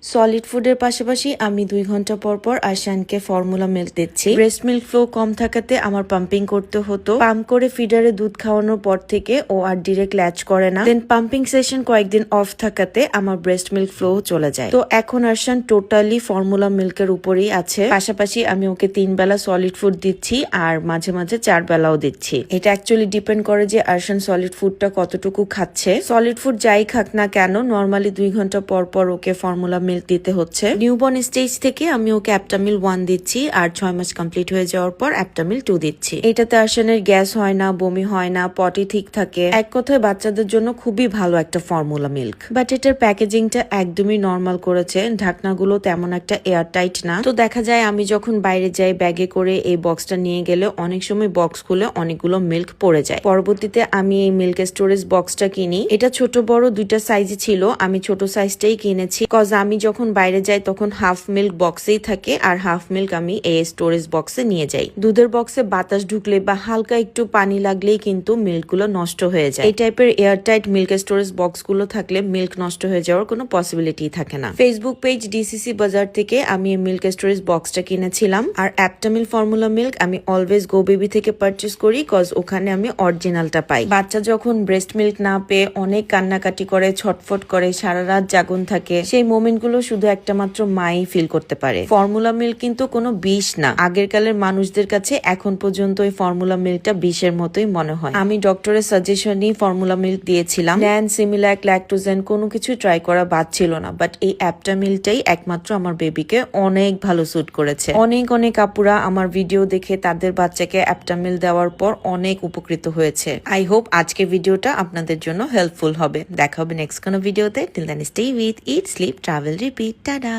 Solid ফুডের পাশাপাশি আমি 2 ঘন্টা পর পর আরশানকে ফর্মুলা মিল্ক দিচ্ছি। ব্রেস্ট মিল্ক ফ্লো কম থাকাতে আমার পাম্পিং করতে হতো। পাম্প করে ফিডারে দুধ খাওয়ানোর পর থেকে ও আর ডিরেক্ট ল্যাচ করে না। দেন পাম্পিং সেশন কয়েকদিন অফ থাকাতে আমার ব্রেস্ট মিল্ক ফ্লো চলে যায়। তো এখন আরশান টোটালি ফর্মুলা মিল্কের উপরেই আছে। পাশাপাশি আমি ওকে 3 বেলা সলিড ফুড দিচ্ছি আর মাঝে মাঝে 4 বেলাও দিচ্ছি। এটা অ্যাকচুয়ালি ডিপেন্ড করে যে আরশান সলিড ফুডটা কতটুকু খাচ্ছে। সলিড ফুড যাই খাক না কেন নর্মালি 2 ঘন্টা পর পর ওকে ফর্মুলা মিল্ক দিতে হচ্ছে। নিউবর্ন স্টেজ থেকে আমি ওকে অ্যাপটামিল 1 দিচ্ছি আর 6 মাস কমপ্লিট হয়ে যাওয়ার পর অ্যাপটামিল 2 দিচ্ছি। এটাতে আরশানের গ্যাস হয় না, বমি হয় না, পটি ঠিক থাকে। এক কথায় বাচ্চাদের জন্য খুবই ভালো একটা ফর্মুলা মিল্ক। বাট এটার প্যাকেজিংটা একদমই নর্মাল করেছে, ঢাকনাগুলো তেমন একটা এয়ার টাইট না। তো দেখা যায় আমি যখন বাইরে যাই ব্যাগে করে এই বক্সটা নিয়ে গেলে অনেক সময় বক্স খুলে অনেকগুলো মিল্ক পড়ে যায়। পরবর্তীতে আমি এই মিল্ক স্টোরেজ বক্সটা কিনি। এটা ছোট বড় দুইটা সাইজে ছিল, আমি ছোট সাইজটাই কিনেছি কজ আমি যখন বাইরে যাই তখন হাফ মিল্ক বক্সেই থাকে আর হাফ মিল্ক আমি এই স্টোরেজ বক্সে নিয়ে যাই। দুধের বক্সে বাতাস ঢুকলে বা হালকা একটু পানি লাগলেই কিন্তু মিল্ক গুলো নষ্ট হয়ে যায়। এই টাইপের এয়ারটাইট মিল্ক স্টোরেজ বক্স গুলো থাকলে মিল্ক নষ্ট হয়ে যাওয়ার কোনো পসিবিলিটি থাকে না। ফেসবুক পেজ ডিসিসি বাজার থেকে আমি এই মিল্ক স্টোরেজ বক্সটা কিনেছিলাম। আর অ্যাপটামিল ফর্মুলা মিল্ক আমি অলওয়েজ গো বেবি থেকে পারচেজ করি কজ ওখানে আমি অরিজিনালটা পাই। বাচ্চা যখন ব্রেস্ট মিল্ক না পেয়ে অনেক কান্নাকাটি করে, ছটফট করে, সারা রাত জাগন থাকে, সেই মোমেন্ট গুলো শুধু একটা মাত্র মাই ফিল করতে পারে। ফর্মুলা মিল্ক কিন্তু কোনো বিষ না। আগের কালের মানুষদের কাছে এখন পর্যন্ত এই ফর্মুলা মিল্কটা বিষের মতোই মনে হয়। আমি ডক্টরের সাজেশনই ফর্মুলা মিল্ক দিয়েছিলাম। ন্যান, সিমিলাক, ল্যাকটোজেন কোনো কিছু ট্রাই করা বাদ ছিল না। বাট এই অ্যাপটামিলটাই একমাত্র আমার বেবিকে অনেক ভালো স্যুট করেছে। অনেক অনেক আপুরা আমার ভিডিও দেখে তাদের বাচ্চাকে অ্যাপটামিল দেওয়ার পর অনেক উপকৃত হয়েছে। আই হোপ আজকের ভিডিওটা আপনাদের জন্য হেল্পফুল হবে। দেখা হবে নেক্সট কোনো ভিডিওতে। Till then stay with it, sleep, travel, repeat. Tata.